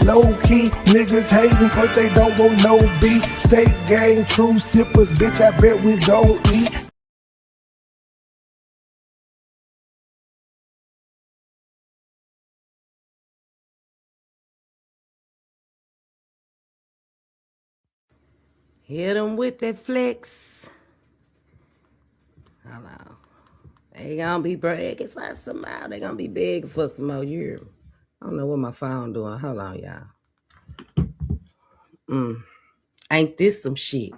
Low key, niggas hating cause they don't want no beef. State gang, true sippers, bitch, I bet we gon' eat. Hit them with that flex. Hold on. They gonna be begging for some more. They gonna be begging for some more. You I don't know what my phone doing. Hold on, y'all. Ain't this some shit?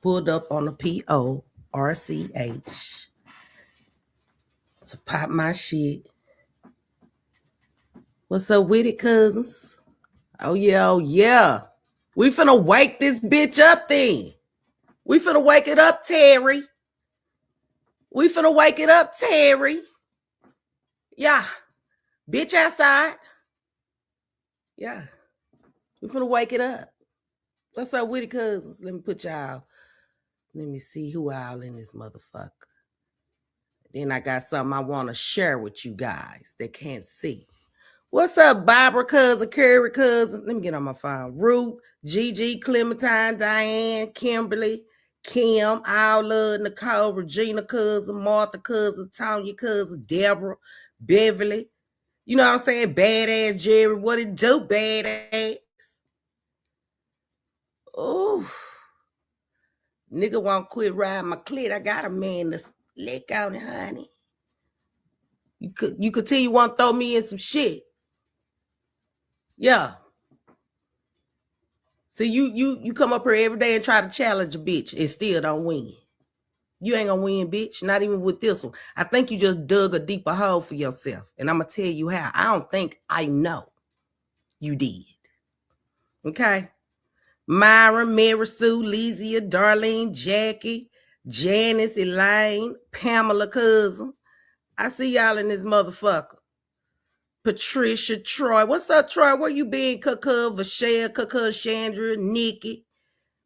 Pulled up on the PORCH to pop my shit. What's up with it, cousins? Oh yeah. We finna wake this bitch up then. We finna wake it up, Terry. We finna wake it up, Terry. Yeah. Bitch outside. Yeah. We finna wake it up. What's up with it, cousins? Let me see who all in this motherfucker. Then I got something I want to share with you guys that can't see. What's up, Barbara cousin, Curry cousin? Let me get on my phone. Ruth, Gigi, Clementine, Diane, Kimberly, Kim, all love, Nicole, Regina cousin, Martha cousin, Tanya cousin, Deborah, Beverly. You know what I'm saying? Badass Jerry. What it do, badass? Ooh. Nigga won't quit riding my clit. I got a man to lick on it, honey. You could tell you want to throw me in some shit. Yeah. See, you come up here every day and try to challenge a bitch and still don't win. You ain't gonna win, bitch. Not even with this one. I think you just dug a deeper hole for yourself. And I'm gonna tell you how. I don't think I know you did. Okay? Myra, Mary Sue, Lizia, Darlene, Jackie, Janice, Elaine, Pamela cousin. I see y'all in this motherfucker. Patricia, Troy. What's up, Troy? Where you been? Kaka, Vashelle, Kaka, Chandra, Nikki,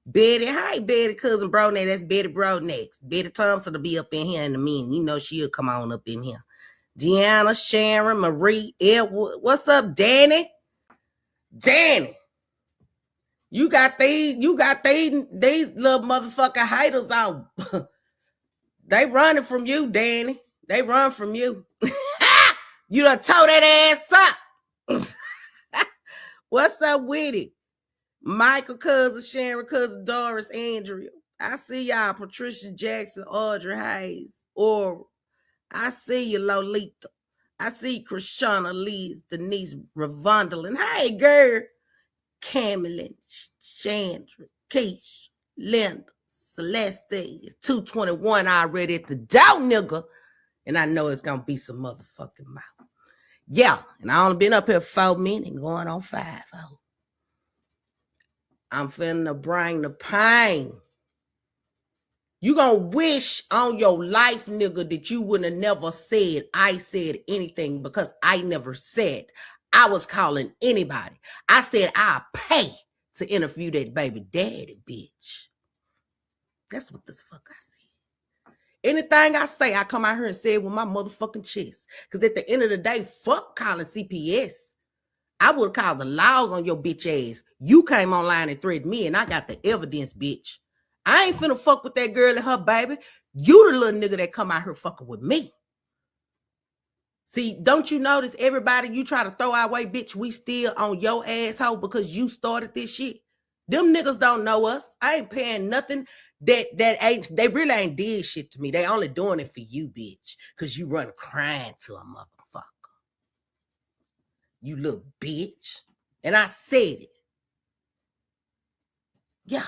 Betty. Hi, Betty, cousin Bronex. That's Betty Bronex. Betty Thompson will be up in here in a minute. You know she'll come on up in here. Deanna, Sharon, Marie, Edward. What's up, Danny? Danny. You got these little motherfucking haters on. They running from you, Danny. They run from you. You done tore that ass up. What's up with it? Michael cousin, Sharon cousin, Doris, Andrea. I see y'all. Patricia Jackson, Audrey Hayes, Or. I see you, Lolita. I see Krishana, Liz, Denise, Ravondalyn. Hey, girl. Camelin, Chandra, Keish, Linda, Celeste. It's 2:21 already at the door, nigga. And I know it's gonna be some motherfucking mouth. Yeah, and I only been up here 4 minutes, going on 5. Oh. I'm finna bring the pain. You gonna wish on your life, nigga, that you would have never said I said anything, because I never said I was calling anybody. I said I'll pay to interview that baby daddy, bitch. That's what the fuck I said. Anything I say, I come out here and say it with my motherfucking chest. Because at the end of the day, fuck calling CPS. I would have called the laws on your bitch ass. You came online and threatened me, and I got the evidence, bitch. I ain't finna fuck with that girl and her baby. You the little nigga that come out here fucking with me. See, don't you notice everybody you try to throw our way, bitch, we still on your asshole because you started this shit? Them niggas don't know us. I ain't paying nothing they really ain't did shit to me. They only doing it for you, bitch, because you run crying to a motherfucker. You little bitch. And I said it. Yeah.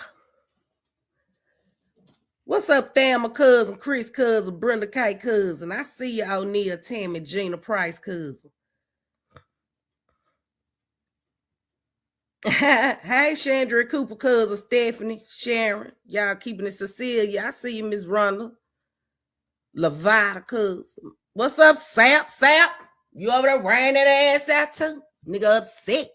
What's up, Thelma cousin, Chris cousin, Brenda K cousin? I see you, O'Neal, Tammy, Gina Price cousin. Hey, Chandra Cooper cousin, Stephanie, Sharon. Y'all keeping it Cecilia. I see you, Miss Rundle. Lavada cousin. What's up, Sap? You over there wearing that ass out too? Nigga upset.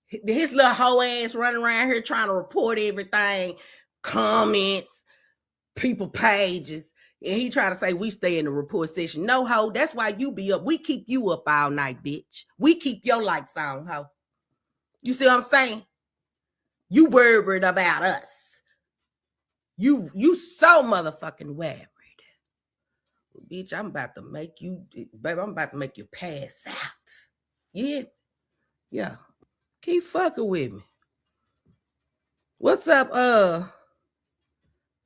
His little hoe ass running around here trying to report everything. Comments, people pages. And he try to say we stay in the report section. No, ho, that's why you be up. We keep you up all night, bitch. We keep your lights on, ho. You see what I'm saying? You worried about us. You so motherfucking worried. Bitch, I'm about to make you, baby, I'm about to make you pass out. Yeah? Yeah. Keep fucking with me. What's up,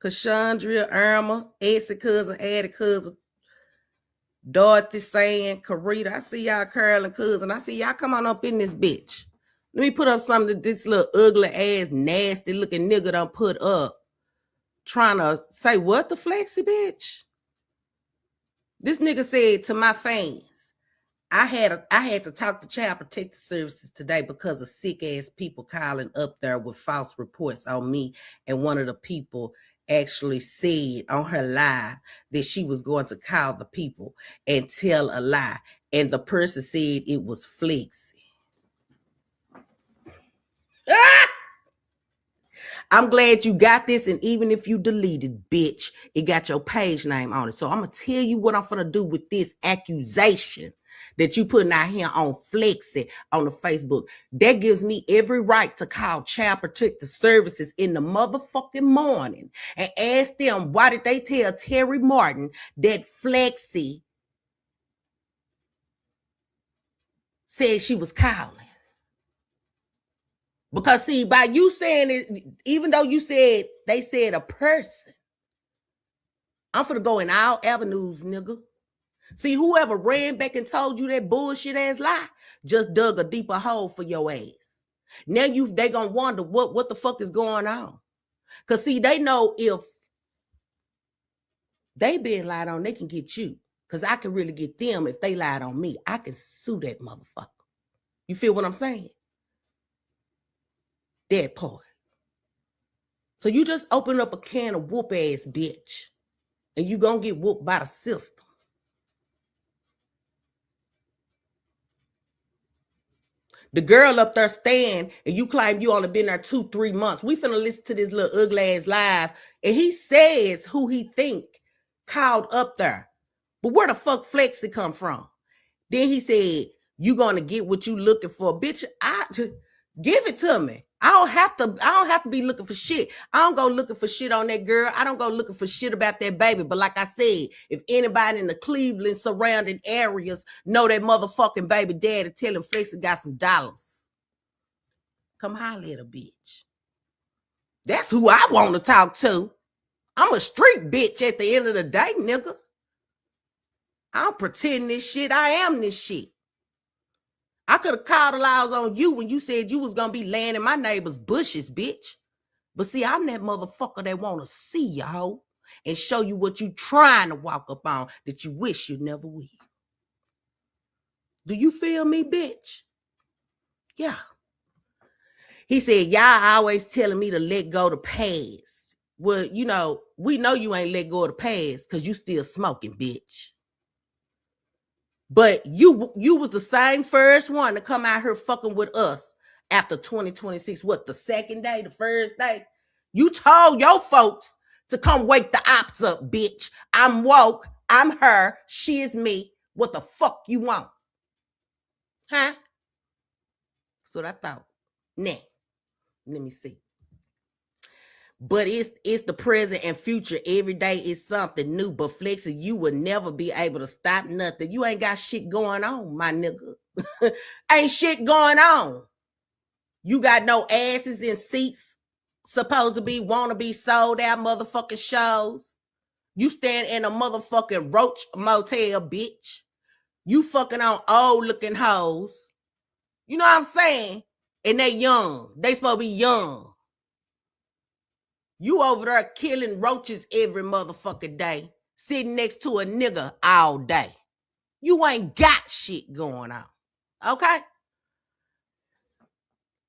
Cassandra, Irma, Essie cousin, Addie cousin, Dorothy saying, Karita? I see y'all curling cousin. I see y'all come on up in this bitch. Let me put up something that this little ugly ass, nasty looking nigga done put up. Trying to say what the flexi bitch? This nigga said to my fans, I had to talk to Child Protective Services today because of sick ass people calling up there with false reports on me. And one of the people actually said on her live that she was going to call the people and tell a lie. And the person said it was flexi. Ah! I'm glad you got this, and even if you deleted, bitch, it got your page name on it. So I'm going to tell you what I'm going to do with this accusation that you putting out here on Flexi on the Facebook. That gives me every right to call Child Protective Services in the motherfucking morning and ask them why did they tell Terry Martin that Flexi said she was calling. Because see, by you saying it, even though you said they said a person, I'm finna go in all avenues, nigga. See, whoever ran back and told you that bullshit ass lie just dug a deeper hole for your ass. Now they gonna wonder what the fuck is going on. Cause see, they know if they been lied on, they can get you. Cause I can really get them if they lied on me. I can sue that motherfucker. You feel what I'm saying? That part. So you just open up a can of whoop ass bitch. And you gonna get whooped by the system. The girl up there staying, and you claim you only been there 2-3 months. We finna listen to this little ugly ass live, and he says who he think called up there. But where the fuck Flexi come from? Then he said, you gonna get what you looking for. Bitch, give it to me. I don't have to be looking for shit. I don't go looking for shit on that girl. I don't go looking for shit about that baby. But like I said, if anybody in the Cleveland surrounding areas know that motherfucking baby daddy, tell him Flexi got some dollars. Come holler at a bitch. That's who I want to talk to. I'm a street bitch at the end of the day, nigga. I don't pretend this shit. I am this shit. I could have called the laws on you when you said you was going to be laying in my neighbor's bushes, bitch. But see, I'm that motherfucker that want to see you, hoe, and show you what you trying to walk up on that you wish you never will. Do you feel me, bitch? Yeah. He said, y'all always telling me to let go the past. Well, you know, we know you ain't let go of the past because you still smoking, bitch. But you was the same first one to come out here fucking with us after 2026. What, the second day, the first day? You told your folks to come wake the ops up, bitch. I'm woke. I'm her. She is me. What the fuck you want? Huh? That's what I thought. Nah. Let me see. But it's the present and future. Every day is something new. But Flexi, you will never be able to stop nothing. You ain't got shit going on, my nigga. Ain't shit going on. You got no asses in seats supposed to be wanna be sold out motherfucking shows. You stand in a motherfucking roach motel, bitch. You fucking on old looking hoes. You know what I'm saying? And they young. They supposed to be young. You over there killing roaches every motherfucking day, sitting next to a nigga all day. You ain't got shit going on. Okay?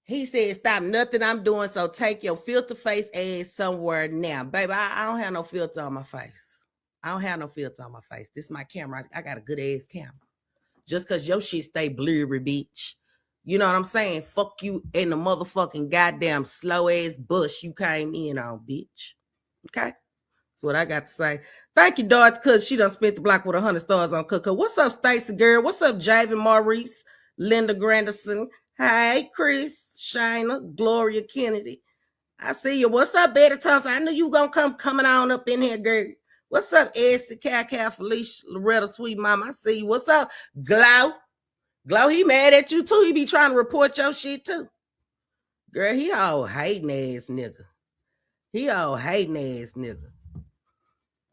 He said, stop nothing I'm doing, so take your filter face ass somewhere now. Baby, I don't have no filter on my face. I don't have no filter on my face. This is my camera. I got a good ass camera. Just because your shit stay blurry, bitch. You know what I'm saying? Fuck you in the motherfucking goddamn slow ass bush you came in on, bitch. Okay? That's what I got to say. Thank you, Dorothy, because she done spent the block with 100 stars on Coco. What's up, Stacy girl? What's up, Javen Maurice? Linda Granderson? Hey, Chris, Shina, Gloria Kennedy. I see you. What's up, Betty Thompson? I knew you were gonna coming on up in here, girl. What's up, Essie, Cal, Felicia, Loretta, Sweet Mama? I see you. What's up, Glow? Glow, he mad at you too. He be trying to report your shit too. Girl, he all hating ass nigga. He all hating ass nigga.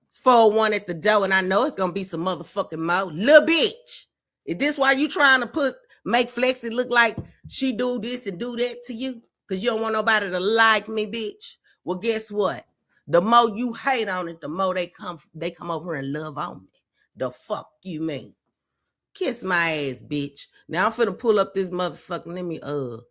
It's 401 at the door, and I know it's gonna be some motherfucking more. Little bitch. Is this why you trying to make Flexi look like she do this and do that to you? Because you don't want nobody to like me, bitch. Well, guess what? The more you hate on it, the more they come over and love on me. The fuck you mean? Kiss my ass, bitch. Now I'm finna pull up this motherfucking,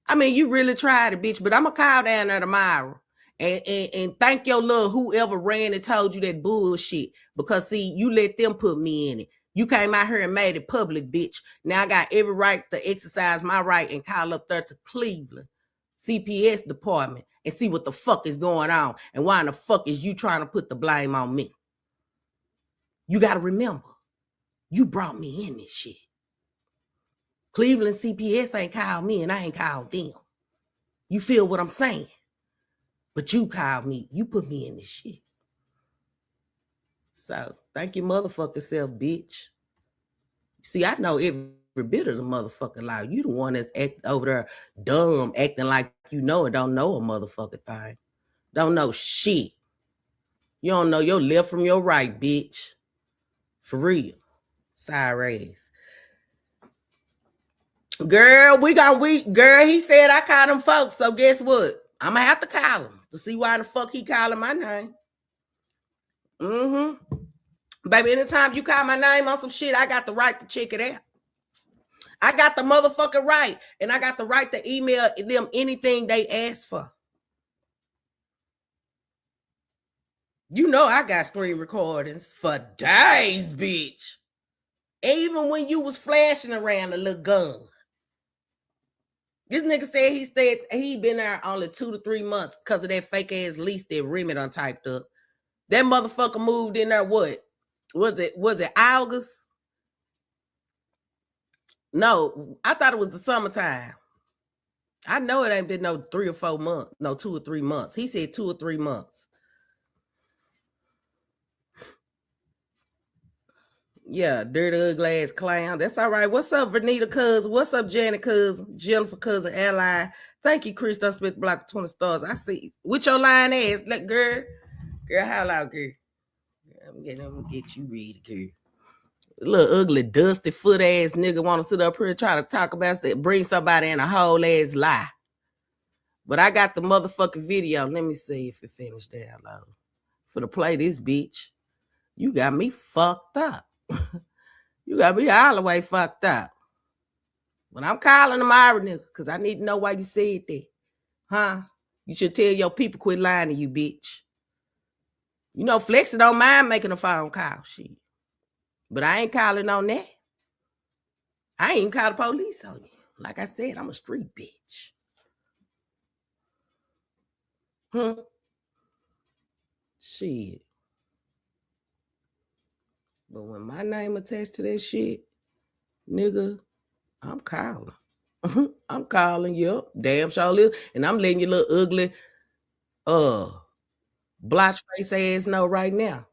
I mean, you really tried it, bitch, but I'm going to call down there tomorrow and thank your little whoever ran and told you that bullshit because, see, you let them put me in it. You came out here and made it public, bitch. Now I got every right to exercise my right and call up there to Cleveland CPS department and see what the fuck is going on and why in the fuck is you trying to put the blame on me. You got to remember, you brought me in this shit. Cleveland CPS ain't called me and I ain't called them. You feel what I'm saying? But you called me. You put me in this shit. So, thank your motherfucking self, bitch. See, I know every bit of the motherfucking law. You the one that's over there dumb, acting like you know and don't know a motherfucking thing. Don't know shit. You don't know your left from your right, bitch. For real. Sorry ass. Girl, girl, he said I called him folks, so guess what? I'm gonna have to call him to see why the fuck he calling my name. Baby, anytime you call my name on some shit, I got the right to check it out. I got the motherfucking right, and I got the right to email them anything they ask for. You know I got screen recordings for days, bitch. Even when you was flashing around a little gun. This nigga said he been there only 2 to 3 months because of that fake ass lease that Remy done typed up. That motherfucker moved in there, what? Was it August? No, I thought it was the summertime. I know it ain't been no 3 or 4 months. No, 2 or 3 months. He said 2 or 3 months. Yeah, dirty, ugly ass clown. That's all right. What's up, Vernita cousin? What's up, Janet cousin? Jennifer cousin, ally. Thank you, Chris. Done spit block 20 stars. I see. With your lying ass, like girl, how loud, girl? I'm gonna get you ready, girl. Little ugly, dusty foot ass nigga want to sit up here and try to talk about that, bring somebody in a whole ass lie. But I got the motherfucking video. Let me see if it finished down low. For to play this bitch, you got me fucked up. You got me all the way fucked up. But I'm calling them Irish nigga because I need to know why you said that. Huh? You should tell your people quit lying to you, bitch. You know, Flexi don't mind making a phone call, shit. But I ain't calling on that. I ain't even call the police on you. Like I said, I'm a street bitch. Shit. But when my name attached to that shit, nigga, I'm calling. I'm calling you up. Damn sure. And I'm letting your little ugly, blotch face ass know right now.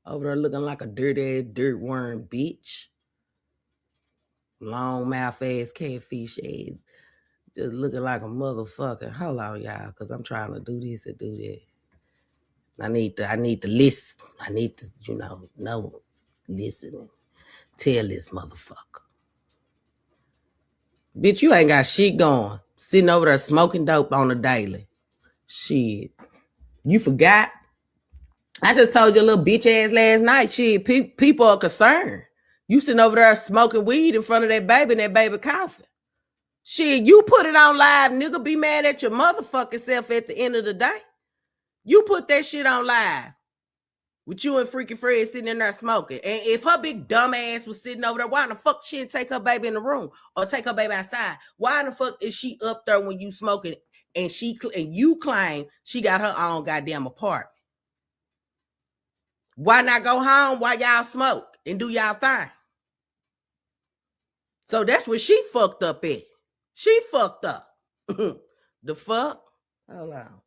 Over there looking like a dirty ass dirt worm bitch. Long mouth ass catfish ass. Just looking like a motherfucker. Hold on, y'all, because I'm trying to do this and do that. I need to listen. I need to, listen and tell this motherfucker. Bitch, you ain't got shit going. Sitting over there smoking dope on the daily. Shit. You forgot? I just told your little bitch ass last night. Shit, people are concerned. You sitting over there smoking weed in front of that baby and that baby coughing. Shit, you put it on live, nigga. Be mad at your motherfucking self at the end of the day. You put that shit on live. With you and Freaky Fred sitting in there smoking. And if her big dumb ass was sitting over there, why in the fuck she didn't take her baby in the room or take her baby outside? Why in the fuck is she up there when you smoking and you claim she got her own goddamn apartment? Why not go home while y'all smoke and do y'all thing? So that's where she fucked up at. She fucked up. The fuck? Hold on.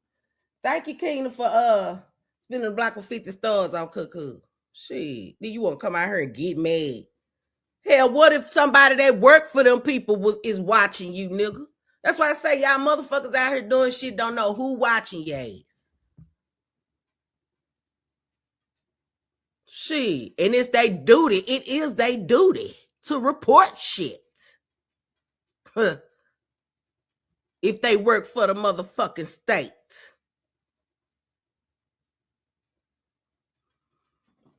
Thank you, Kingdom, for spending a block with 50 stars on Cuckoo. Shit. Then you want to come out here and get mad. Hell, what if somebody that worked for them people is watching you, nigga? That's why I say y'all motherfuckers out here doing shit don't know who watching your ass. Shit. And it's their duty. It is their duty to report shit. If they work for the motherfucking state.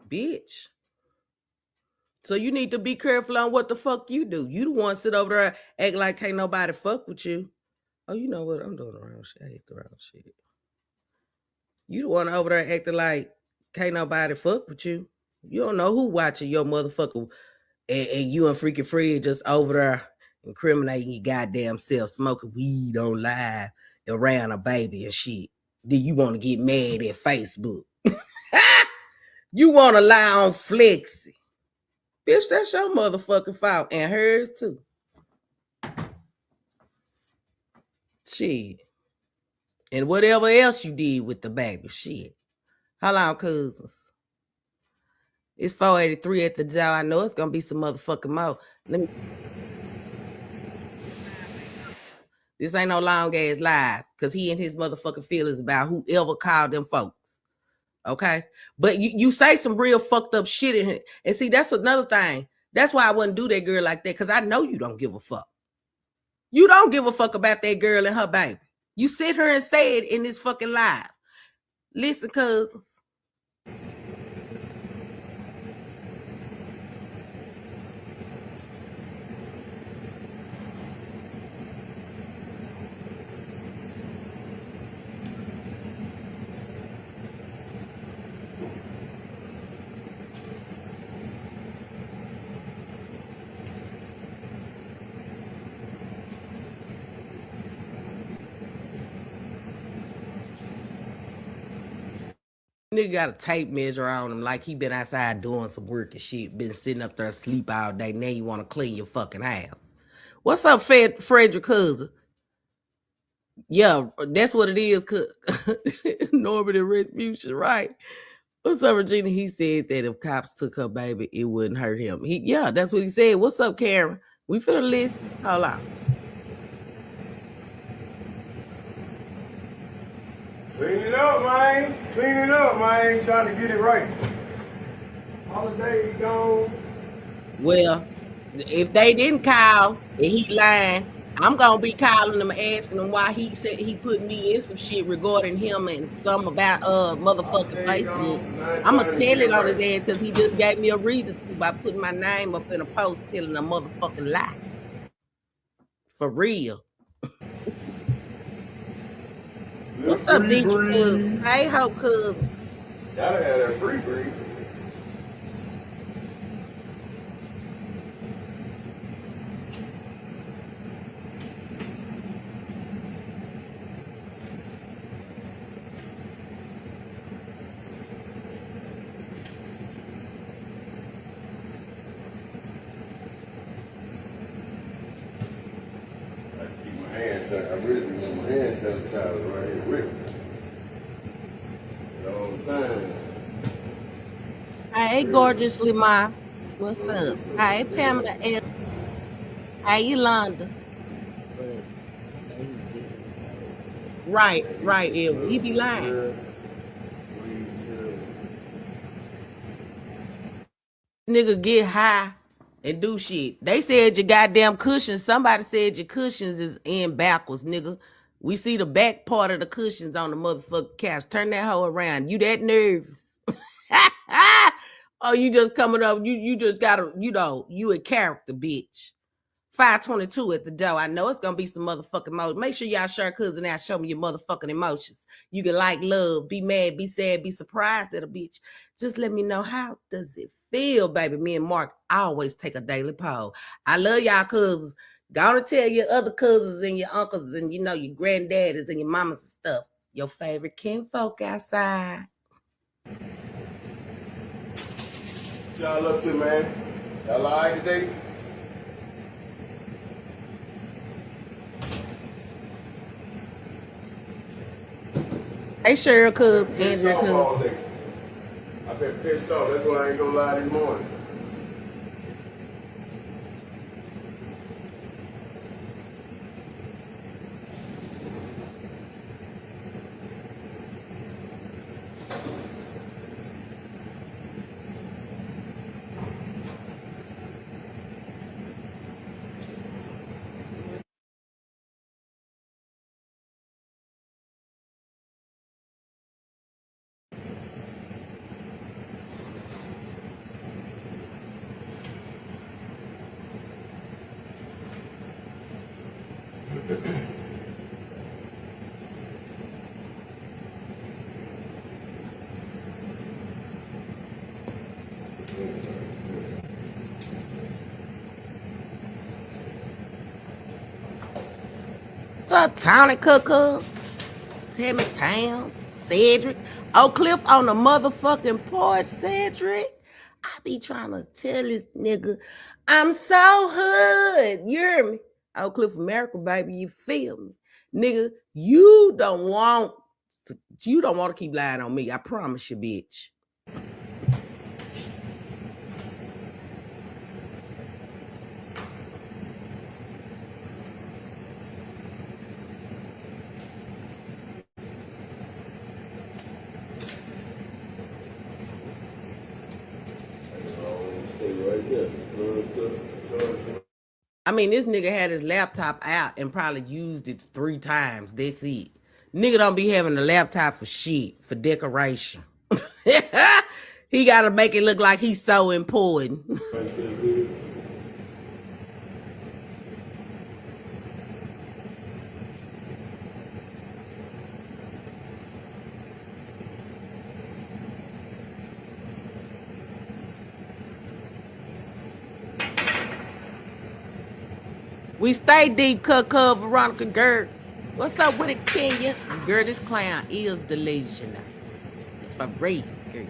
Bitch. So you need to be careful on what the fuck you do. You the one sit over there act like can't nobody fuck with you. Oh, you know what? I'm doing the wrong shit. I hate the wrong shit. You the one over there acting like can't nobody fuck with you. You don't know who watching your motherfucker, and you and Freaky Fred just over there incriminating your goddamn self, smoking weed on live around a baby and shit. Then you want to get mad at Facebook. You want to lie on Flexi. Bitch, that's your motherfucking fault. And hers too. Shit. And whatever else you did with the baby. Shit. Hold on, cousins. It's 483 at the jail. I know it's gonna be some motherfucking more. This ain't no long ass live. Cause he and his motherfucking feelings about whoever called them folks. Okay, but you say some real fucked up shit in here. And see, that's another thing. That's why I wouldn't do that girl like that, because I know you don't give a fuck. You don't give a fuck about that girl and her baby. You sit here and say it in this fucking live. Listen, cousins. Nigga got a tape measure on him like he been outside doing some work and shit. Been sitting up there asleep all day. Now you want to clean your fucking house. What's up, Frederick cousin? Yeah, that's what it is. Norman and Retribution, right? What's up, Regina? He said that if cops took her baby, it wouldn't hurt him. Yeah, that's what he said. What's up, Karen? We finna listen. Hold on. Clean it up, man. Clean it up, man. Trying to get it right. Holiday gone. Well, if they didn't call and he lying, I'm gonna be calling them and asking them why he said he put me in some shit regarding him and some about motherfucking Facebook. I'm gonna tell it on his ass because he just gave me a reason to by putting my name up in a post telling a motherfucking lie. For real. What's up, DJ Cuz? Hey, Hope Cuz. Gotta have that free breed. I really want my hand sanitizer right here with me. You know what I'm saying? Hey, gorgeously, Ma. What's up? Hey, Pamela. Hey, Yolanda. Right, Edward. He be lying. Nigga get high and do shit. They said your goddamn cushions. Somebody said your cushions is in backwards, nigga. We see the back part of the cushions on the motherfucking couch. Turn that hoe around. You that nervous? Oh, you just coming up. You just gotta, you a character, bitch. 522 at the door. I know it's gonna be some motherfucking emotions. Make sure y'all share cousin out. Show me your motherfucking emotions. You can like, love, be mad, be sad, be surprised at a bitch. Just let me know, how does it feel, baby? Me and Mark always take a daily poll. I love y'all cousins. Gonna tell your other cousins and your uncles and your granddaddies and your mamas and stuff. Your favorite kinfolk outside. What y'all up to, man? Y'all all right today? Hey, Cheryl, cuz, Pissed Andrea, off cuz. all day. I've been pissed off. That's why I ain't gonna lie this morning. What's up, Tony Cooker? Tammy Town, Cedric. Oak Cliff on the motherfucking porch, Cedric. I be trying to tell this nigga, I'm so hood. You hear me? Oak Cliff America, baby, you feel me? Nigga, you don't want to keep lying on me. I promise you, bitch. I mean, this nigga had his laptop out and probably used it 3 times. That's it. Nigga don't be having a laptop for shit, for decoration. He gotta make it look like he's so important. We stay deep, Cuckoo, Veronica Gert. What's up with it, Kenya? Girl, this clown is delusional. For real, girl.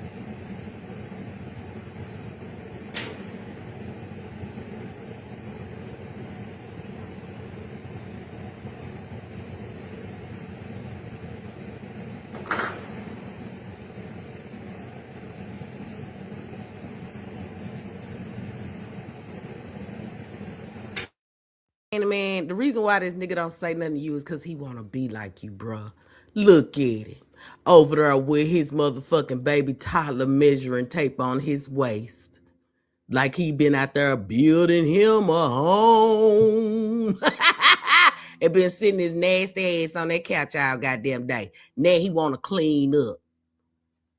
And man, the reason why this nigga don't say nothing to you is because he want to be like you, bruh. Look at him. Over there with his motherfucking baby toddler measuring tape on his waist. Like he been out there building him a home. And been sitting his nasty ass on that couch all goddamn day. Now he want to clean up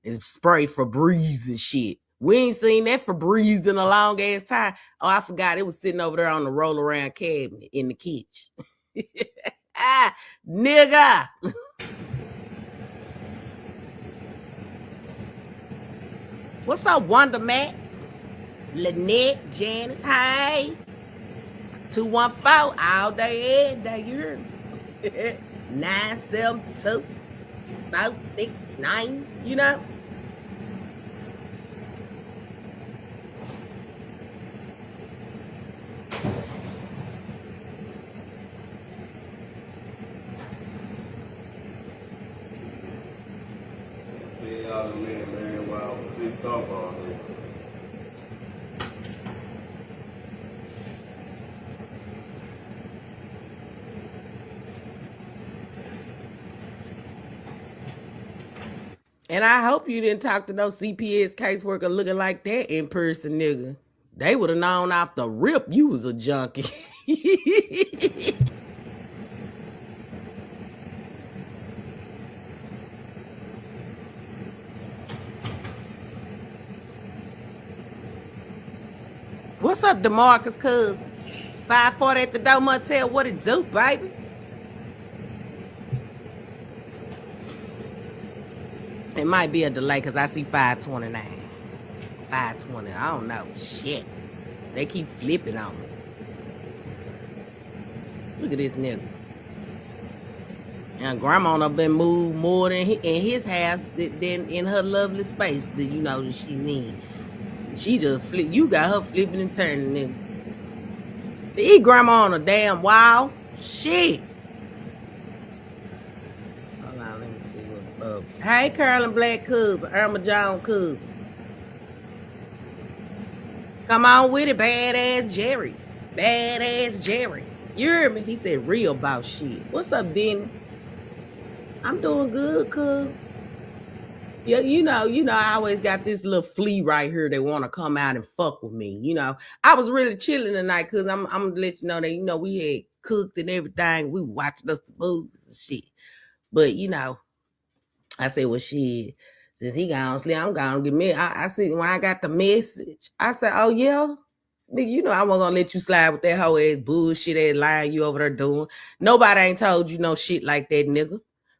and spray Febreze and shit. We ain't seen that Febreze in a long ass time. Oh, I forgot it was sitting over there on the roll around cabinet in the kitchen. Ah, nigga. What's up, Wonder Mac? Lynette, Janice, hey. 214 all day, every day, you hear me? 972 469, you know? See y'all in a minute, man. Wow, pissed off all day. And I hope you didn't talk to no CPS caseworker looking like that in person, nigga. They would have known off the rip you was a junkie. What's up, DeMarcus, cuz? 540 at the door, Motel. What it do, baby? It might be a delay because I see 529. 520. I don't know. Shit. They keep flipping on me. Look at this nigga. And grandma done been moved more than in his house than in her lovely space that you know that she needs. She just flip. You got her flipping and turning, nigga. He grandma on a damn wall. Shit. Hold on, let me see what. Hey, Carolyn Black cousin, Irma Jones cousin. Come on with it, badass Jerry. Badass Jerry. You hear me? He said real about shit. What's up, Dennis? I'm doing good, cuz. Yeah, I always got this little flea right here that want to come out and fuck with me. I was really chilling tonight because I'm gonna let you know that we had cooked and everything. We watched us some movies and shit. But I said, well, shit, since he gone sleep, I'm gonna give me. I said when I got the message, I said, oh yeah. Nigga, I wasn't gonna let you slide with that whole ass bullshit ass lying you over there doing. Nobody ain't told you no shit like that, nigga.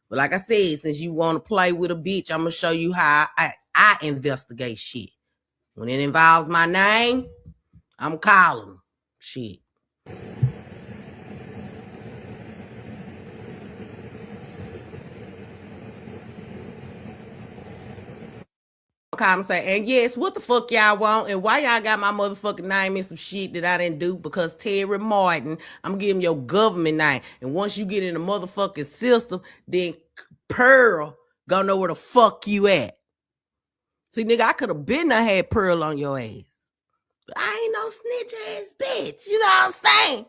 But like I said, since you want to play with a bitch, I'm gonna show you how I investigate shit. When it involves my name, I'm calling shit. And say, and yes, what the fuck y'all want, and why y'all got my motherfucking name in some shit that I didn't do? Because Terry Martin, I'm giving your government name, and once you get in the motherfucking system, then Pearl gonna know where the fuck you at. See, nigga, I could have been had Pearl on your ass, but I ain't no snitch ass bitch. You know what I'm saying?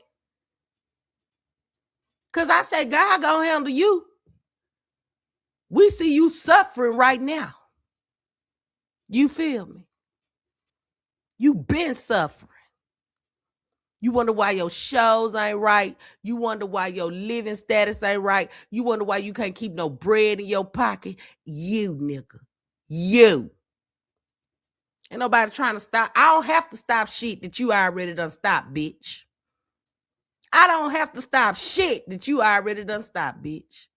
Cause I said God gonna handle you. We see you suffering right now. You feel me? You been suffering. You wonder why your shows ain't right. You wonder why your living status ain't right. You wonder why you can't keep no bread in your pocket. You, nigga. You. Ain't nobody trying to stop. I don't have to stop shit that you already done stopped, bitch. I don't have to stop shit that you already done stopped, bitch.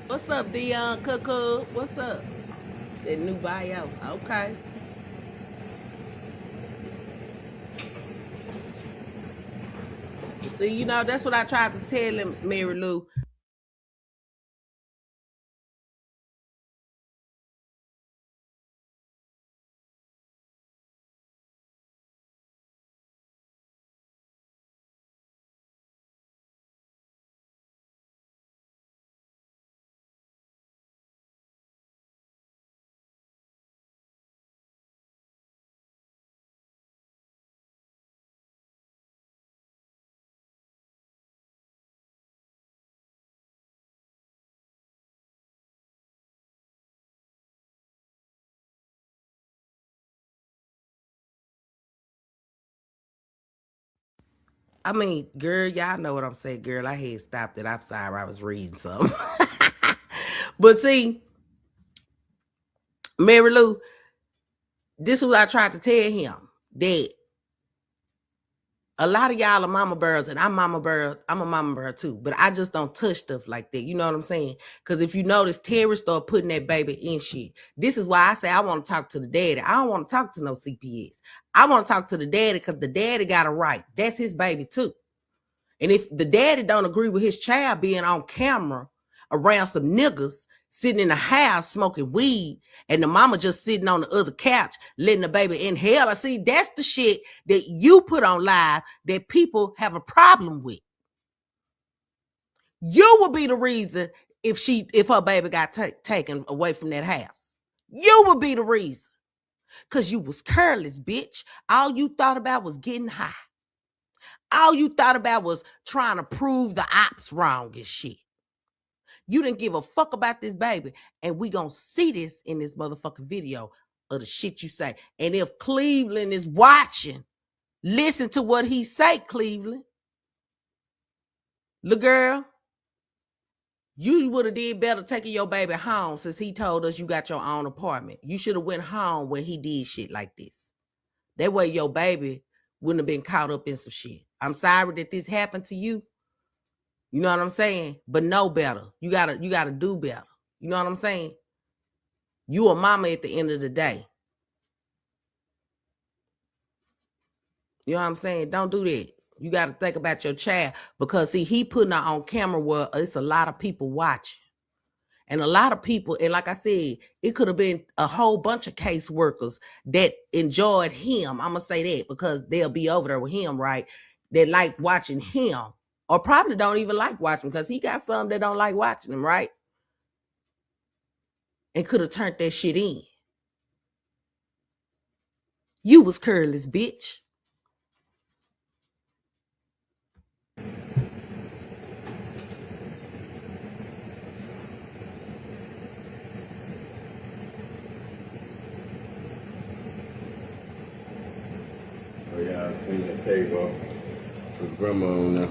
What's up, Dion Cuckoo? What's up? That new bio. Okay. See, that's what I tried to tell him, Mary Lou. I mean, girl, y'all know what I'm saying, girl. I had stopped it. I'm sorry, I was reading something. But see, Mary Lou, this is what I tried to tell him. That a lot of y'all are mama birds, and I'm mama bird. I'm a mama bird too, but I just don't touch stuff like that. You know what I'm saying? Because if you notice, Terry started putting that baby in shit. This is why I say I want to talk to the daddy. I don't want to talk to no CPS. I want to talk to the daddy because the daddy got a right. That's his baby too. And if the daddy don't agree with his child being on camera around some niggas sitting in the house smoking weed, and the mama just sitting on the other couch letting the baby inhale, I see that's the shit that you put on live that people have a problem with. You would be the reason if her baby got taken away from that house. You would be the reason. Because you was careless, bitch. All you thought about was getting high. All you thought about was trying to prove the ops wrong and shit. You didn't give a fuck about this baby. And we gonna see this in this motherfucking video of the shit you say. And if Cleveland is watching, listen to what he say, Cleveland. Look, girl, you would have did better taking your baby home since he told us you got your own apartment. You should have went home when he did shit like this. That way your baby wouldn't have been caught up in some shit. I'm sorry that this happened to you. You know what I'm saying? But know better. You gotta do better. You know what I'm saying? You a mama at the end of the day. You know what I'm saying? Don't do that. You got to think about your child because see, he putting her on camera where it's a lot of people watching. And a lot of people, and like I said, it could have been a whole bunch of caseworkers that enjoyed him. I'm gonna say that because they'll be over there with him, right? That like watching him, or probably don't even like watching because he got some that don't like watching him, right? And could have turned that shit in. You was careless, bitch. Oh yeah, I clean the table with grandma on there.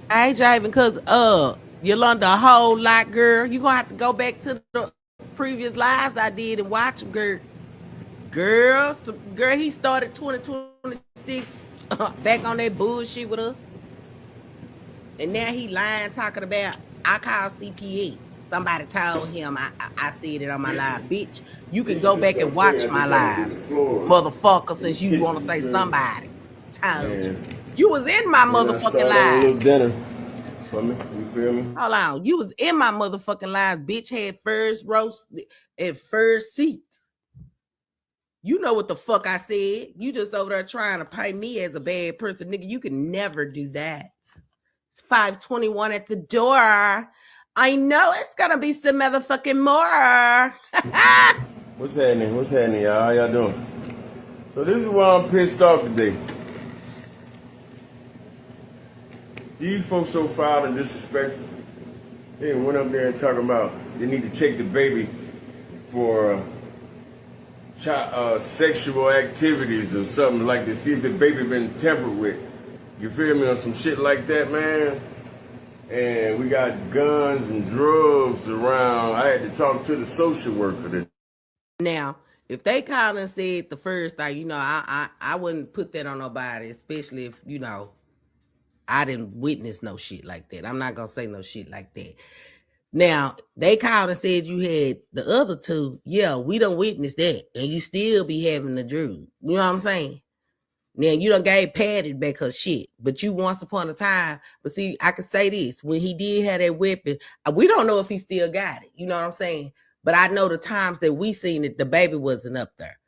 I ain't jiving because you learned a whole lot, girl. You gonna have to go back to the previous lives I did and watch them, girl. Girl, he started 2026 back on that bullshit with us. And now he lying, talking about I call CPS. Somebody told him I said it on my live. Bitch, you can go back and watch my lives, motherfucker, since you want to say somebody told you. You was in my motherfucking lives. Dinner for me, you feel me? Hold on. You was in my motherfucking lives. Bitch had first roast and first seat. You know what the fuck I said. You just over there trying to pay me as a bad person. Nigga, you can never do that. It's 5:21 at the door. I know it's gonna be some motherfucking more. What's happening? What's happening, y'all? How y'all doing? So this is why I'm pissed off today. These folks so foul and disrespectful. They went up there and talking about they need to check the baby for sexual activities or something like that. See if the baby been tampered with. You feel me? Or some shit like that, man. And we got guns and drugs around. I had to talk to the social worker. Now, if they called and said the first thing, you know, I wouldn't put that on nobody, especially if, you know, I didn't witness no shit like that. I'm not gonna say no shit like that. Now, they called and said you had the other two. Yeah, we don't witness that. And you still be having the drugs. You know what I'm saying? Now, you done gave Patty back her shit. But you once upon a time, but see, I can say this. When he did have that weapon, we don't know if he still got it. You know what I'm saying? But I know the times that we seen it, the baby wasn't up there.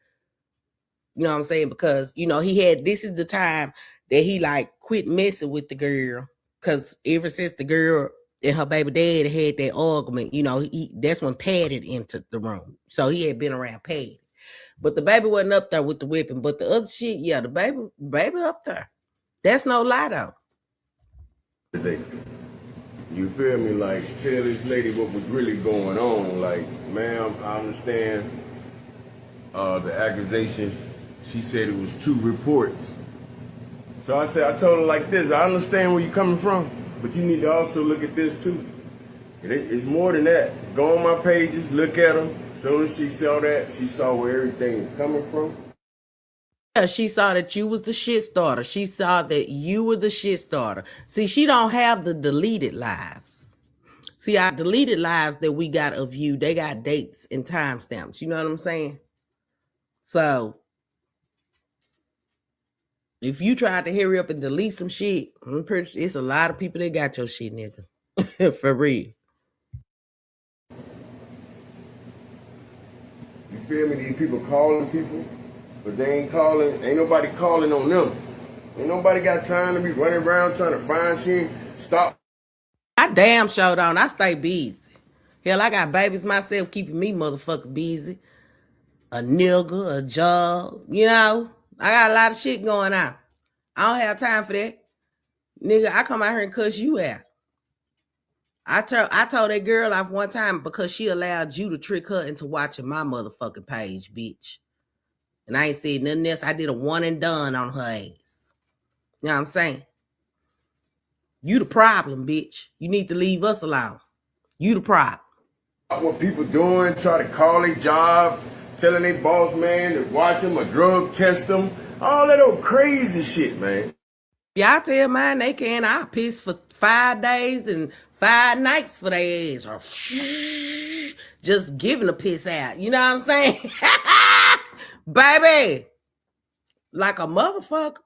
You know what I'm saying? Because, you know, this is the time that he like quit messing with the girl. Because ever since the girl and her baby dad had that argument, you know, that's when Patty entered the room. So he had been around Patty. But the baby wasn't up there with the weapon. But the other shit, yeah, the baby up there. That's no lie though. Today. You feel me? Like, tell this lady what was really going on. Like, ma'am, I understand the accusations. She said it was 2 reports. So I told her like this, I understand where you're coming from, but you need to also look at this too. It's more than that. Go on my pages, look at them. As soon as she saw that, she saw where everything is coming from. Yeah, she saw that you was the shit starter. She saw that you were the shit starter. See, she don't have the deleted lives. See, our deleted lives that we got of you, they got dates and timestamps. You know what I'm saying? So, if you tried to hurry up and delete some shit, I'm pretty sure it's a lot of people that got your shit, nigga. For real. You feel me? These people calling people, but they ain't calling. Ain't nobody calling on them. Ain't nobody got time to be running around trying to find shit. Stop. I damn sure don't. I stay busy. Hell, I got babies myself keeping me motherfucking busy. A nigga, a job, you know. I got a lot of shit going on. I don't have time for that. Nigga, I come out here and cuss you out. I told that girl off one time because she allowed you to trick her into watching my motherfucking page, bitch. And I ain't said nothing else. I did a one and done on her ass. You know what I'm saying? You the problem, bitch. You need to leave us alone. You the problem. What people doing, try to call their job, telling their boss man to watch them or drug test them. All that old crazy shit, man. Y'all tell mine they can. I'll piss for 5 days and 5 nights for their ass. Or just giving a piss out. You know what I'm saying? Baby. Like a motherfucker.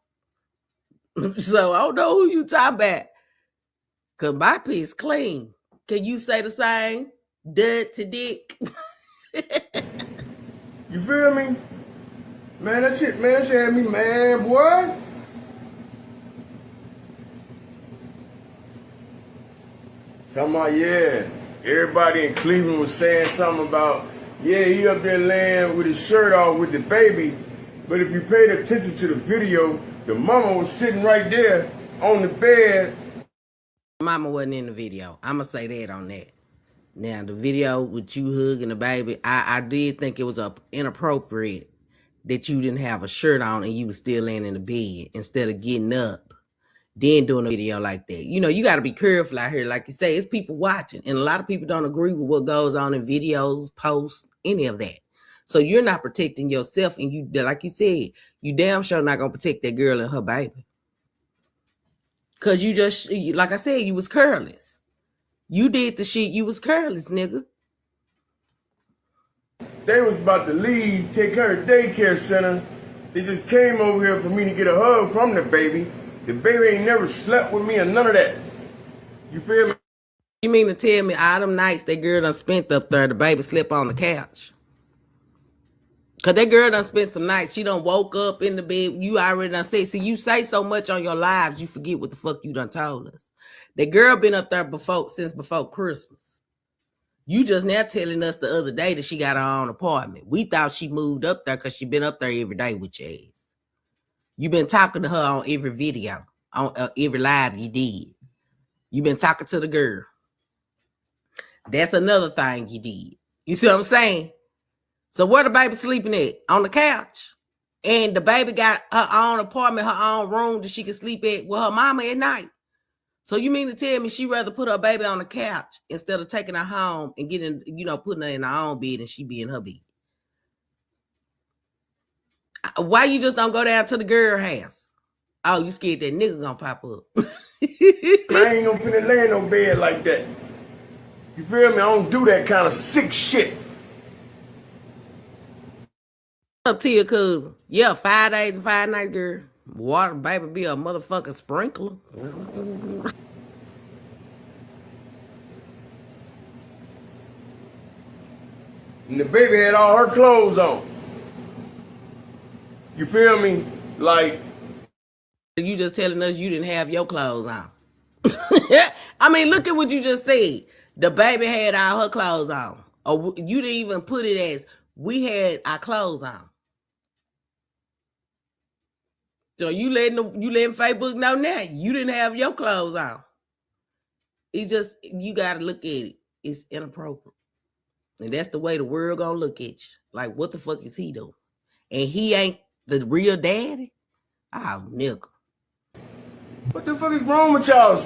So I don't know who you talking about. Cause my piss clean. Can you say the same? Dud to dick. You feel me? Man, that shit had me, man, boy. Talking about, yeah, everybody in Cleveland was saying something about, yeah, he up there laying with his shirt off with the baby. But if you paid attention to the video, the mama was sitting right there on the bed. Mama wasn't in the video. I'ma say that on that. Now, the video with you hugging the baby, I did think it was inappropriate that you didn't have a shirt on and you was still laying in the bed instead of getting up, then doing a video like that. You know, you got to be careful out here. Like you say, it's people watching. And a lot of people don't agree with what goes on in videos, posts, any of that. So you're not protecting yourself. And you, like you said, you damn sure not going to protect that girl and her baby. Because you just, like I said, you was careless. You did the shit, you was careless, nigga. They was about to leave, take her to daycare center. They just came over here for me to get a hug from the baby. The baby ain't never slept with me or none of that. You feel me? You mean to tell me all them nights that girl done spent up there, the baby slept on the couch? Because that girl done spent some nights. She done woke up in the bed. You already done said. See, you say so much on your lives, you forget what the fuck you done told us. That girl been up there since before Christmas. You just now telling us the other day that she got her own apartment. We thought she moved up there because she been up there every day with your ass. You been talking to her on every video, on every live you did. You been talking to the girl. That's another thing you did. You see what I'm saying? So where the baby sleeping at? On the couch. And the baby got her own apartment, her own room that she can sleep at with her mama at night. So you mean to tell me she rather put her baby on the couch instead of taking her home and getting, putting her in her own bed and she be in her bed? Why you just don't go down to the girl house? Oh, you scared that nigga gonna pop up. I ain't gonna finna lay in no bed like that. You feel me? I don't do that kind of sick shit. Up to your cousin. Yeah, 5 days and 5 nights, girl. Water baby be a motherfucking sprinkler. And the baby had all her clothes on. You feel me? Like, you just telling us you didn't have your clothes on. I mean, look at what you just said. The baby had all her clothes on. Or you didn't even put it as we had our clothes on. So you letting Facebook know now you didn't have your clothes on. It's just, you gotta look at it. It's inappropriate. And that's the way the world gonna look at you. Like, what the fuck is he doing? And he ain't the real daddy? Oh, nigga. what the fuck is wrong with y'all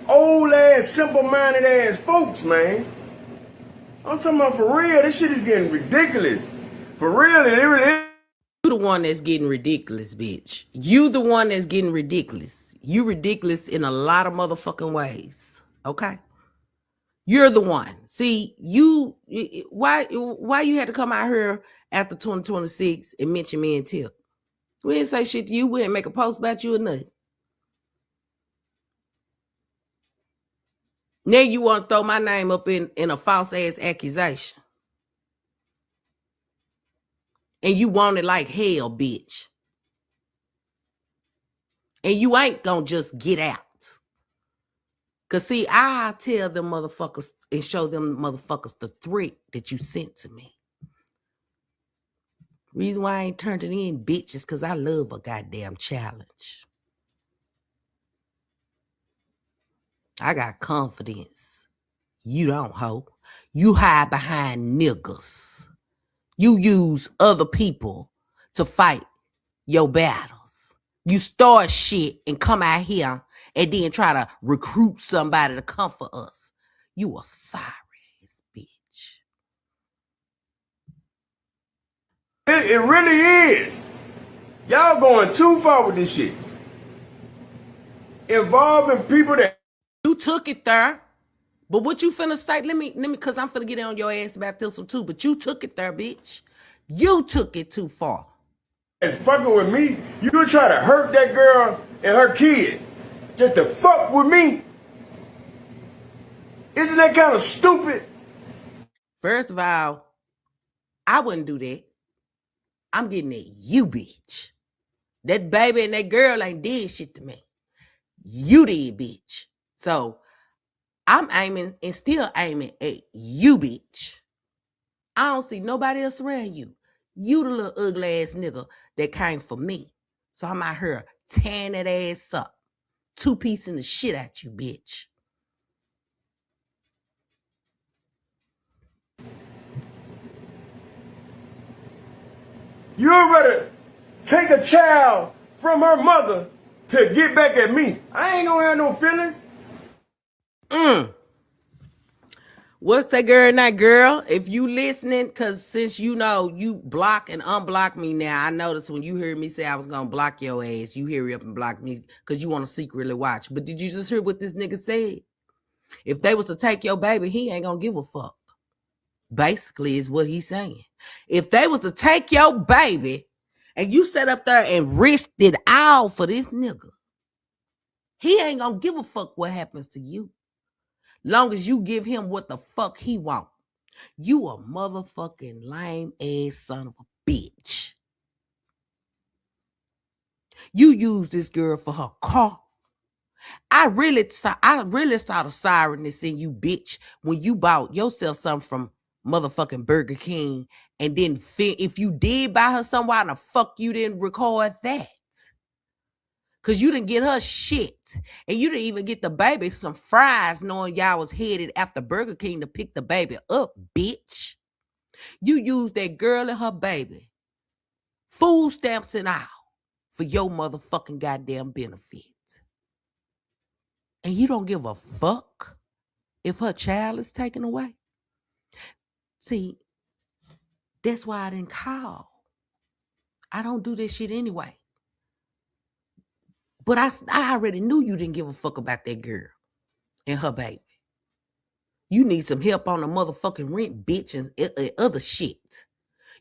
old ass, simple-minded ass folks, man? I'm talking about for real, this shit is getting ridiculous. For real, it really is. You the one that's getting ridiculous, bitch. You the one that's getting ridiculous. You ridiculous in a lot of motherfucking ways. Okay? You're the one. See, why you had to come out here after 2026 and mention me and Tip? We didn't say shit to you. We didn't make a post about you or nothing. Now you want to throw my name up in a false ass accusation. And you want it like hell, bitch. And you ain't gonna just get out. Cause see, I tell them motherfuckers and show them motherfuckers the threat that you sent to me. Reason why I ain't turned it in, bitch, is cause I love a goddamn challenge. I got confidence. You don't, hoe. You hide behind niggas. You use other people to fight your battles. You start shit and come out here and then try to recruit somebody to come for us. You a sorry ass bitch. It really is. Y'all going too far with this shit. Involving people that You took it there. But what you finna say, let me, cause I'm finna get on your ass about this one too. But you took it there, bitch. You took it too far. is fucking with me. You try to hurt that girl and her kid just to fuck with me. Isn't that kind of stupid? First of all, I wouldn't do that. I'm getting at you, bitch. That baby and that girl ain't did shit to me. You did, bitch. So I'm aiming and still aiming at you, bitch. I don't see nobody else around you. You the little ugly ass nigga that came for me. So I'm out here tearing that ass up. Two-piecing the shit at you, bitch. You'd rather take a child from her mother to get back at me. I ain't gonna have no feelings. What's that girl and that girl? If you listening, because since you know you block and unblock me now, I noticed when you heard me say I was going to block your ass, you hurry up and block me because you want to secretly watch. But did you just hear what this nigga said? If they was to take your baby, he ain't going to give a fuck. Basically is what he's saying. If they was to take your baby and you sat up there and risked it all for this nigga, he ain't going to give a fuck what happens to you. Long as you give him what the fuck he want. You a motherfucking lame ass son of a bitch. You use this girl for her car. I really saw the sirenness in you, bitch, when you bought yourself something from motherfucking Burger King and then if you did buy her something, why the fuck you didn't record that? Cause you didn't get her shit. And you didn't even get the baby some fries knowing y'all was headed after Burger King to pick the baby up, bitch. You used that girl and her baby, food stamps and all, for your motherfucking goddamn benefit. And you don't give a fuck if her child is taken away. See, that's why I didn't call. I don't do this shit anyway. But I already knew you didn't give a fuck about that girl and her baby. You need some help on the motherfucking rent, bitch, and other shit.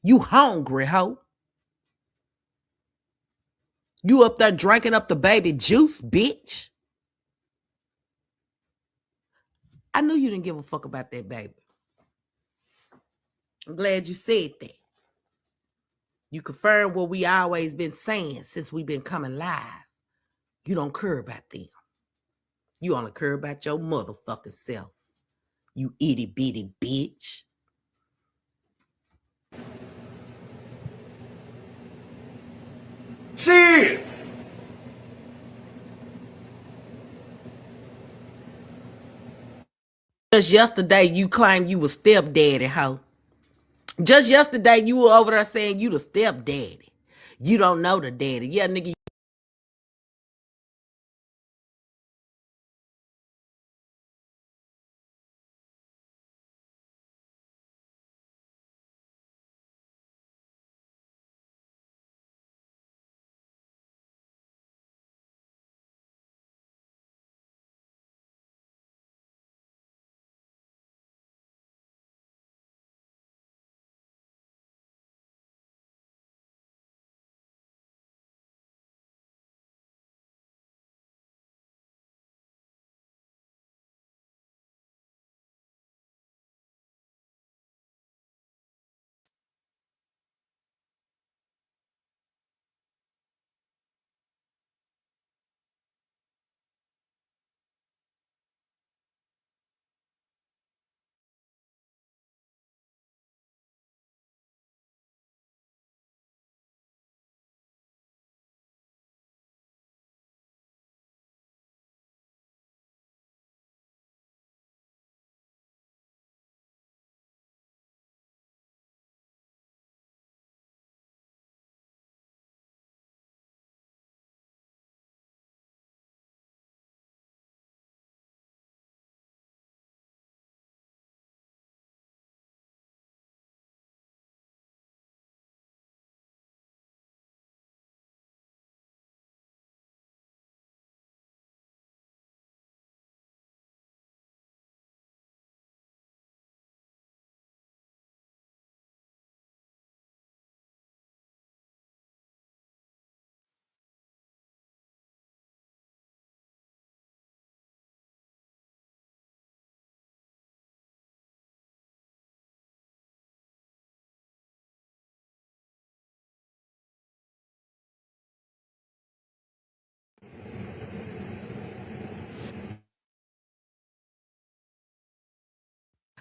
You hungry, hoe. You up there drinking up the baby juice, bitch. I knew you didn't give a fuck about that baby. I'm glad you said that. You confirmed what we always been saying since we've been coming live. You don't care about them. You only care about your motherfucking self. You itty bitty bitch. She is. Just yesterday you claimed you was stepdaddy, hoe. Just yesterday you were over there saying you the stepdaddy. You don't know the daddy. Yeah, nigga,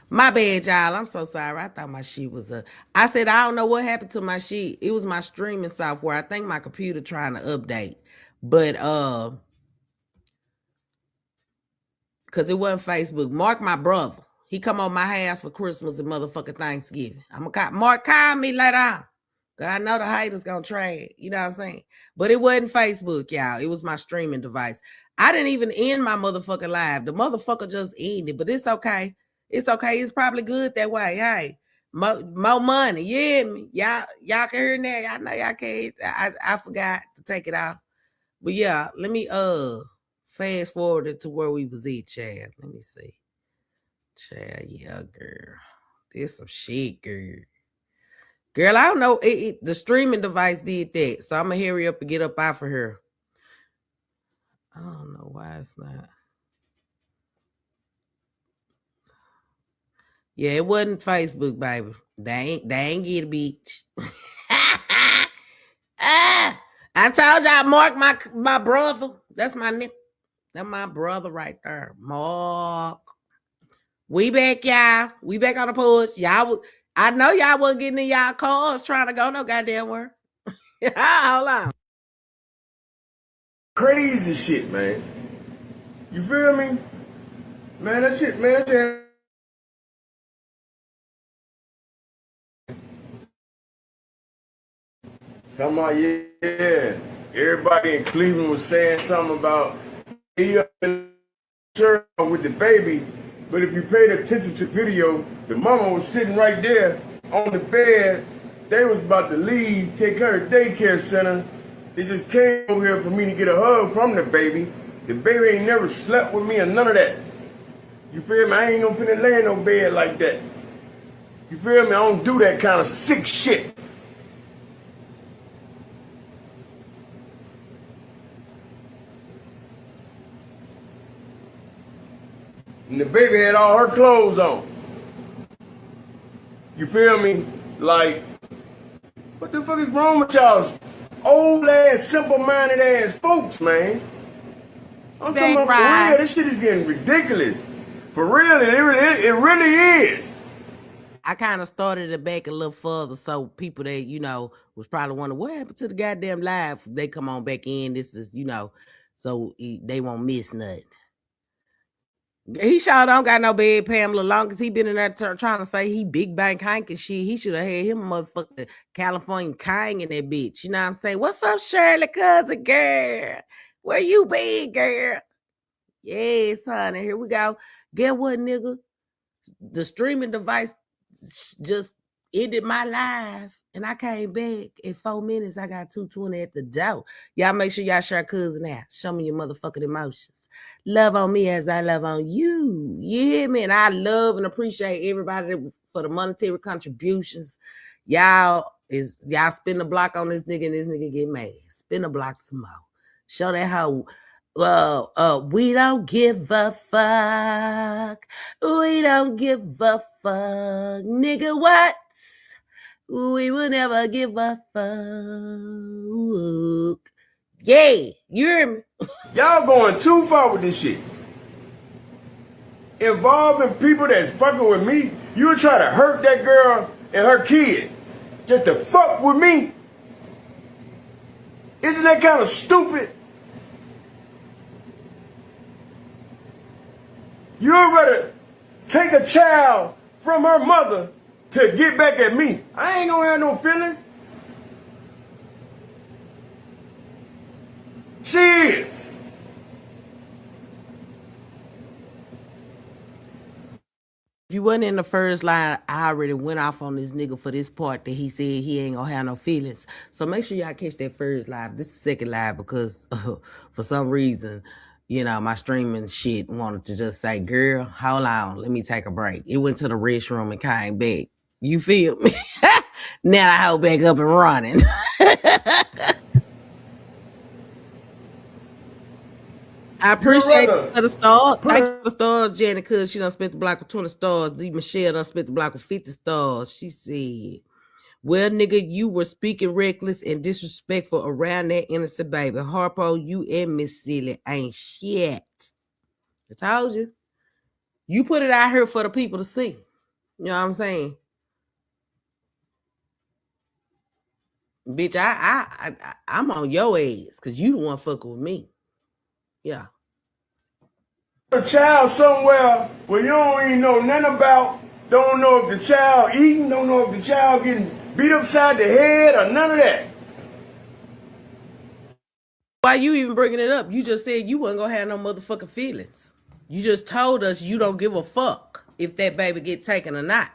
My bad, y'all. I'm so sorry. I thought my shit was up. I said I don't know what happened to my shit. It was my streaming software. I think my computer trying to update. But because it wasn't Facebook. Mark, my brother. He come on my house for Christmas and motherfucking Thanksgiving. I'm gonna call Mark, call me later on. Cause I know the haters gonna trade. You know what I'm saying? But it wasn't Facebook, y'all. It was my streaming device. I didn't even end my motherfucking live. The motherfucker just ended, but it's okay. It's okay. It's probably good that way. Hey, more money. You hear me? Y'all can hear that. Y'all know y'all can't. I forgot to take it out. But yeah, let me fast forward it to where we was at, Chad. Let me see. Chad, yeah, girl. This some shit, girl. Girl, I don't know. The streaming device did that. So I'm going to hurry up and get up out of here. I don't know why it's not. Yeah, it wasn't Facebook, baby. They ain't get a bitch. I told y'all, Mark, my brother. That's my nigga. That's my brother right there. Mark. We back, y'all. We back on the porch. I know y'all wasn't getting in y'all cars trying to go no goddamn where. Hold on. Crazy shit, man. You feel me? Man, that shit, man, that shit. Talking about, yeah. Everybody in Cleveland was saying something about he up in church with the baby. But if you paid attention to the video, the mama was sitting right there on the bed. They was about to leave, take her to daycare center. They just came over here for me to get a hug from the baby. The baby ain't never slept with me or none of that. You feel me? I ain't gonna finna lay in no bed like that. You feel me? I don't do that kind of sick shit. And the baby had all her clothes on. You feel me? Like, what the fuck is wrong with y'all old ass, simple-minded ass folks, man? I'm talking about for real, this shit is getting ridiculous. For real, it really is. I kind of started it back a little further so people that, you know, was probably wondering what happened to the goddamn live. They come on back in. This is, you know, so they won't miss nothing. He sure don't got no bed, Pamela. Long as he been in there trying to say he big bank Hank and shit, he should have had him a motherfucking California King in that bitch. You know what I'm saying? What's up, Shirley, cousin girl? Where you been, girl? Yes, honey. Here we go. Get what, nigga? The streaming device just ended my life. And I came back in 4 minutes. I got 220 at the door. Y'all make sure y'all share cousin out. Show me your motherfucking emotions. Love on me as I love on you. You hear me? And I love and appreciate everybody for the monetary contributions. Y'all spin the block on this nigga and this nigga get mad. Spin the block some more. Show that how we don't give a fuck. We don't give a fuck. Nigga, what? We will never give a fuck. Yeah, you hear me? Y'all going too far with this shit. Involving people that's fucking with me. You would try to hurt that girl and her kid just to fuck with me? Isn't that kind of stupid? You'd rather take a child from her mother to get back at me. I ain't gonna have no feelings. She is. If you wasn't in the first line, I already went off on this nigga for this part that he said he ain't gonna have no feelings. So make sure y'all catch that first live. This is the second live because for some reason, you know, my streaming shit wanted to just say, girl, hold on, let me take a break. It went to the restroom and came back. You feel me? Now I hold back up and running. I appreciate you for the stars. Thank you for the stars, Jenny, because she done spent the block with 20 stars. Lee Michelle done spent the block with 50 stars. She said, well, nigga, you were speaking reckless and disrespectful around that innocent baby. Harpo, you and Miss Silly ain't shit. I told you. You put it out here for the people to see. You know what I'm saying? Bitch, I'm on your ass because you the one fucking with me. Yeah. A child somewhere where you don't even know nothing about, don't know if the child eating, don't know if the child getting beat upside the head or none of that. Why you even bringing it up? You just said you wasn't gonna have no motherfucking feelings. You just told us you don't give a fuck if that baby get taken or not.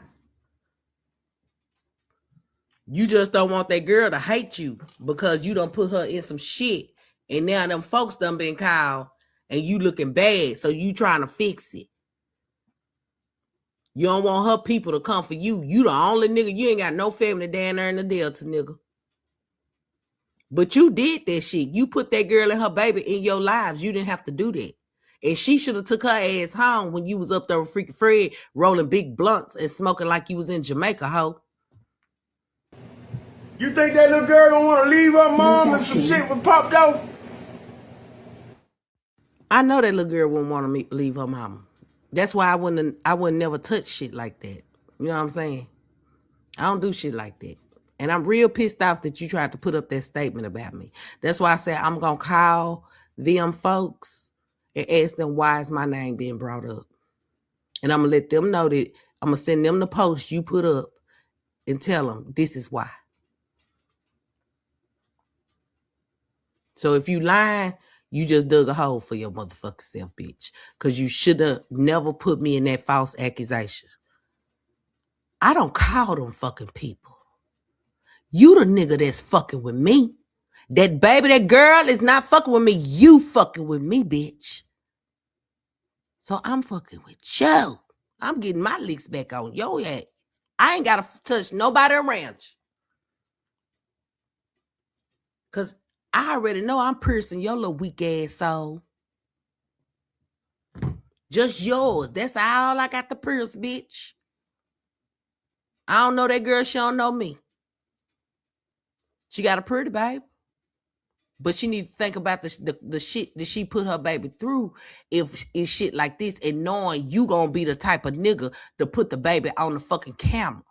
You just don't want that girl to hate you because you done put her in some shit and now them folks done been called and you looking bad, so you trying to fix it. You don't want her people to come for you. You the only nigga. You ain't got no family down there in the Delta, nigga. But you did that shit. You put that girl and her baby in your lives. You didn't have to do that. And she should have took her ass home when you was up there with Freaky Fred rolling big blunts and smoking like you was in Jamaica, ho. You think that little girl don't want to leave her mom if some shit was popped out? I know that little girl wouldn't want to leave her mama. That's why I wouldn't never touch shit like that. You know what I'm saying? I don't do shit like that. And I'm real pissed off that you tried to put up that statement about me. That's why I said I'm going to call them folks and ask them why is my name being brought up. And I'm going to let them know that I'm going to send them the post you put up and tell them this is why. So if you lying, you just dug a hole for your motherfucking self, bitch. Because you should have never put me in that false accusation. I don't call them fucking people. You the nigga that's fucking with me. That baby, that girl is not fucking with me. You fucking with me, bitch. So I'm fucking with you. I'm getting my licks back on your ass. I ain't got to touch nobody around you. Because I already know I'm piercing your little weak ass soul. Just yours. That's all I got to pierce, bitch. I don't know that girl. She don't know me. She got a pretty baby. But she need to think about the shit that she put her baby through if it's shit like this and knowing you gonna be the type of nigga to put the baby on the fucking camera.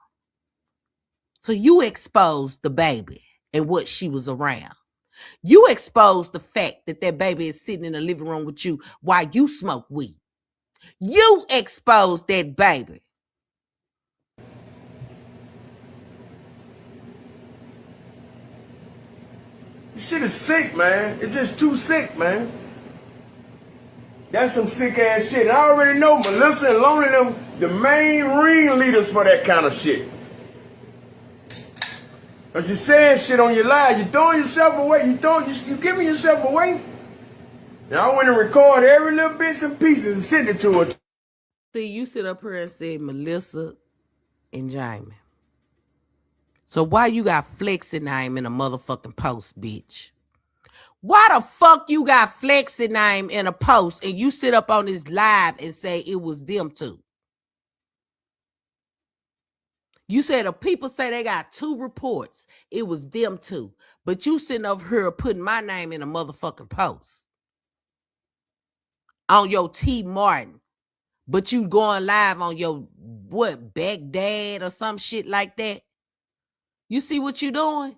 So you exposed the baby and what she was around. You exposed the fact that that baby is sitting in the living room with you while you smoke weed. You exposed that baby. This shit is sick, man. It's just too sick, man. That's some sick ass shit. And I already know Melissa and Lonely them the main ringleaders for that kind of shit. Cause you saying shit on your live, you throwing yourself away, you giving yourself away. Now I went and recorded every little bits and pieces and sent it to her. See, you sit up here and say Melissa and Jamie. So why you got Flexi name in a motherfucking post, bitch? Why the fuck you got Flexi name in a post and you sit up on this live and say it was them two? You said the people say they got 2 reports. It was them 2. But you sitting over here putting my name in a motherfucking post. On your T. Martin. But you going live on your, what, Baghdad or some shit like that? You see what you doing?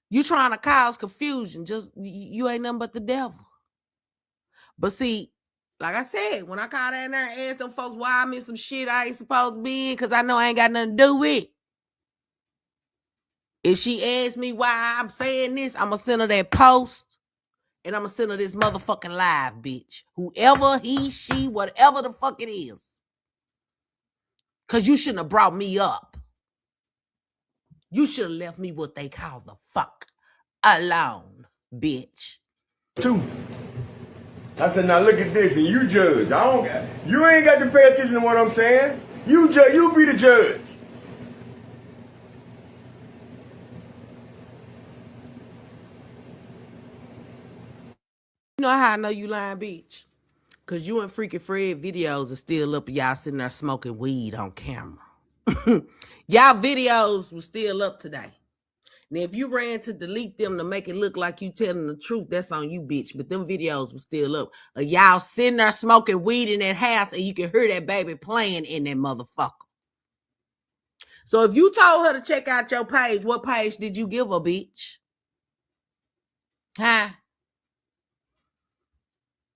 You trying to cause confusion. Just, you ain't nothing but the devil. But see, like I said, when I called in there and asked them folks why I'm in some shit I ain't supposed to be in, because I know I ain't got nothing to do with it. If she asks me why I'm saying this, I'm going to send her that post and I'm going to send her this motherfucking live, bitch. Whoever, he, she, whatever the fuck it is. Because you shouldn't have brought me up. You should have left me what they call the fuck alone, bitch. Too. I said, now look at this and you judge. You ain't got to pay attention to what I'm saying. You judge, you be the judge. You know how I know you lying, bitch? Because you and Freaky Fred videos are still up and y'all sitting there smoking weed on camera. Y'all videos were still up today. Now, if you ran to delete them to make it look like you telling the truth, that's on you, bitch. But them videos were still up. Y'all sitting there smoking weed in that house and you can hear that baby playing in that motherfucker. So if you told her to check out your page, what page did you give her, bitch? Huh?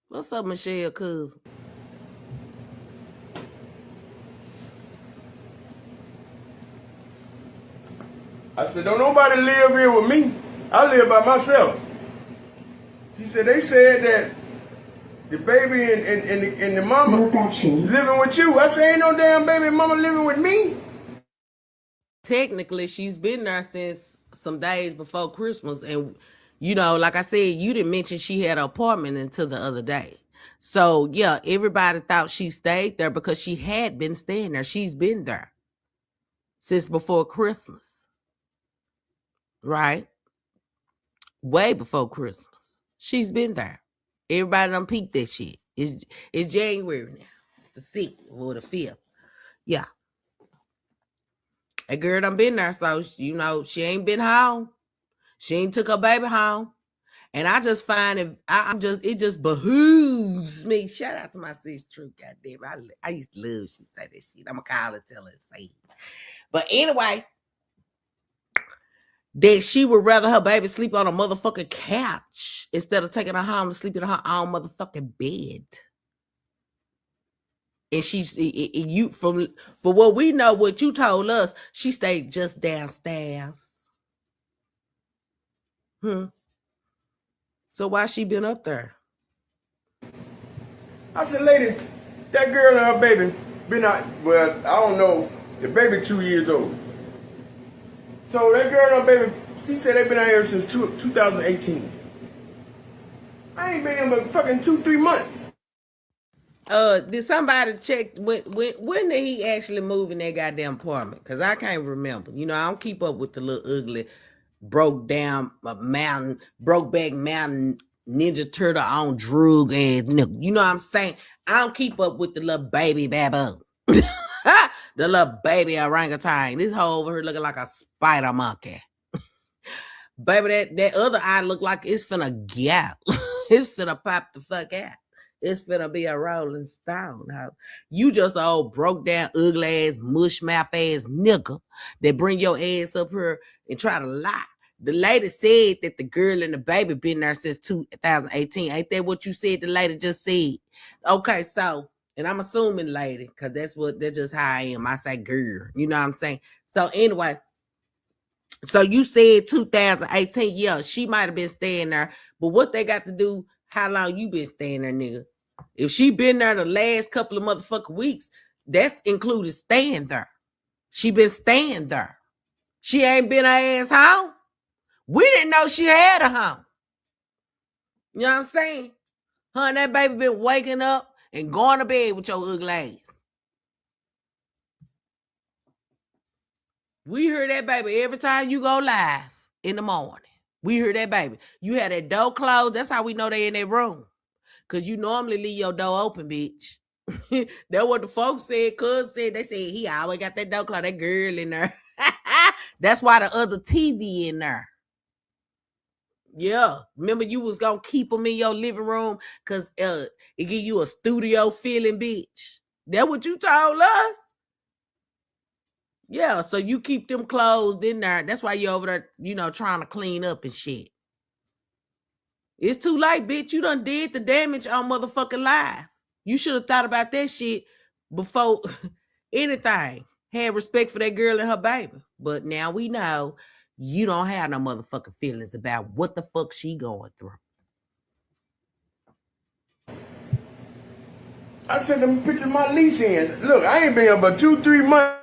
What's up, Michelle cousin? I said, don't nobody live here with me. I live by myself. She said, they said that the baby and the mama living with you. I said, ain't no damn baby and mama living with me. Technically, she's been there since some days before Christmas. And, you know, like I said, you didn't mention she had an apartment until the other day. So, yeah, everybody thought she stayed there because she had been staying there. She's been there since before Christmas, right? Way before Christmas. She's been there. Everybody done peeped that shit. It's January now. It's the 6th or the 5th. Yeah. That girl done been there, so, you know, she ain't been home. She ain't took her baby home. And I just find it just behooves me. Shout out to my sis True, goddamn. I used to love she say that shit. I'ma call her, tell her to say it. But anyway, that she would rather her baby sleep on a motherfucking couch instead of taking her home to sleep in her own motherfucking bed. And for what we know, what you told us, she stayed just downstairs. So why she been up there? I said, lady, that girl and her baby been out, well, I don't know, the baby 2 years old. So that girl and her baby, she said they been out here since 2018. I ain't been here but fucking 2-3 months. Did somebody check when did he actually move in that goddamn apartment? Cause I can't remember. You know, I don't keep up with the little ugly, brokeback mountain ninja turtle on drug ass nigga. You know what I'm saying? I don't keep up with the little baby baboon. The little baby orangutan. This hoe over here looking like a spider monkey. Baby, that other eye look like it's finna gap. It's finna pop the fuck out. It's finna be a rolling stone. Ho. You just old broke down, ugly ass, mush mouth ass nigga that bring your ass up here and try to lie. The lady said that the girl and the baby been there since 2018. Ain't that what you said the lady just said? Okay, so, and I'm assuming lady, because that's just how I am. I say girl. You know what I'm saying? So anyway, so you said 2018. Yeah, she might have been staying there. But what they got to do, how long you been staying there, nigga? If she been there the last couple of motherfucking weeks, that's included staying there. She been staying there. She ain't been her ass home. We didn't know she had a home. You know what I'm saying? Her and that baby been waking up and going to bed with your ugly ass. We hear that baby every time you go live in the morning. We hear that baby. You had that door closed. That's how we know they in their room. Because you normally leave your door open, bitch. That's what the folks said. Cuz said, they said he always got that door closed. That girl in there. That's why the other TV in there. Yeah. Remember you was going to keep them in your living room because it give you a studio feeling, bitch. That what you told us? Yeah, so you keep them closed in there. That's why you over there, you know, trying to clean up and shit. It's too late, bitch. You done did the damage on motherfucking live. You should have thought about that shit before anything. Had respect for that girl and her baby. But now we know you don't have no motherfucking feelings about what the fuck she going through. I sent them a picture of my lease in. Look, I ain't been here but 2-3 months.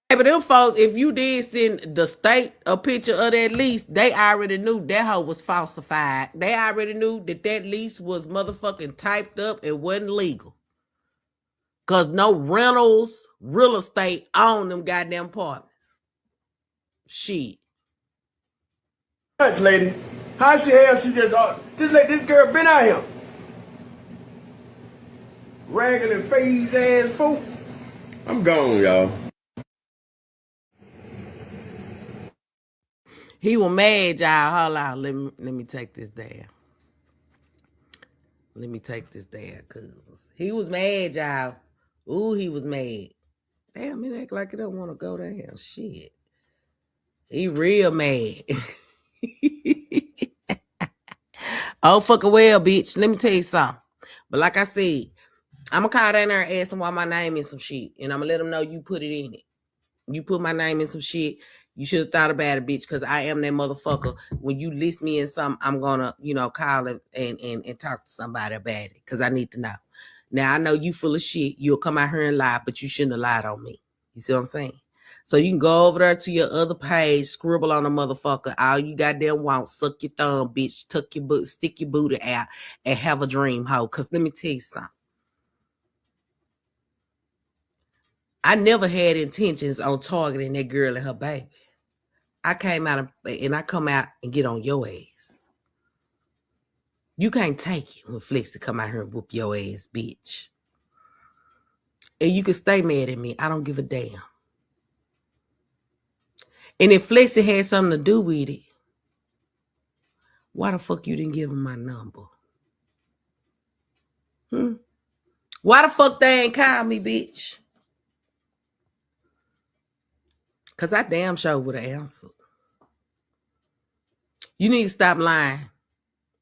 But them folks, if you did send the state a picture of that lease, they already knew that hoe was falsified. They already knew that lease was motherfucking typed up and wasn't legal. Because no rentals, real estate own them goddamn apartments. Shit. Lady, how she hell she just, this girl been out here. Ragged and phase ass folk. I'm gone, y'all. He was mad, y'all. Hold on. Let me take this down. Let me take this down, cousins. He was mad, y'all. Ooh, he was mad. Damn, it act like it don't want to go down. Shit. He real mad. Oh, fucking well, bitch. Let me tell you something. But like I said, I'm going to call down there and ask them why my name in some shit. And I'm going to let them know you put it in it. You put my name in some shit. You should have thought about it, bitch, because I am that motherfucker. When you list me in something, I'm going to, call it and talk to somebody about it because I need to know. Now, I know you full of shit. You'll come out here and lie, but you shouldn't have lied on me. You see what I'm saying? So you can go over there to your other page, scribble on a motherfucker. All you goddamn want, suck your thumb, bitch, tuck your boot, stick your booty out, and have a dream, hoe. Because let me tell you something. I never had intentions on targeting that girl and her baby. I came out and I come out and get on your ass. You can't take it when Flexi come out here and whoop your ass, bitch. And you can stay mad at me. I don't give a damn. And if Flexi had something to do with it, why the fuck you didn't give him my number? Why the fuck they ain't call me, bitch? Because I damn sure would have answered. You need to stop lying.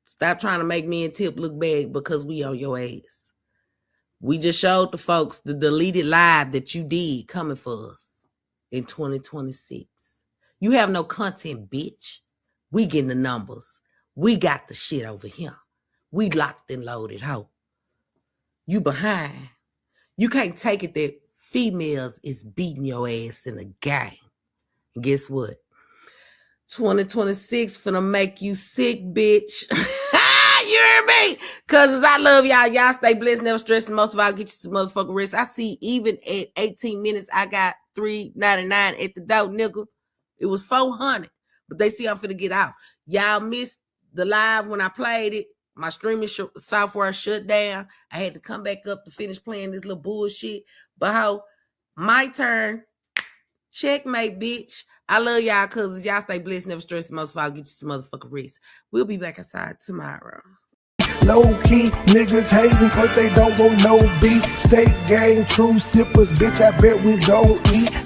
Stop trying to make me and Tip look bad because we on your ass. We just showed the folks the deleted live that you did coming for us in 2026. You have no content, bitch. We getting the numbers. We got the shit over here. We locked and loaded, ho. You behind. You can't take it that females is beating your ass in a game. And guess what? 2026 finna make you sick, bitch. You hear me? Cause I love y'all. Y'all stay blessed, never stressing. Most of all, get you some motherfucking rest. I see even at 18 minutes, I got $3.99 at the door, nigga. It was $400, but they see I'm finna get out. Y'all missed the live when I played it. My streaming software shut down. I had to come back up to finish playing this little bullshit. But how? My turn. Checkmate, bitch. I love y'all cousins. Y'all stay blessed, never stressing. Most of all, get you some motherfucking rest. We'll be back outside tomorrow. Low key, niggas hating cause they don't want no beef. Stay gang, true sippers, bitch, I bet we don't eat.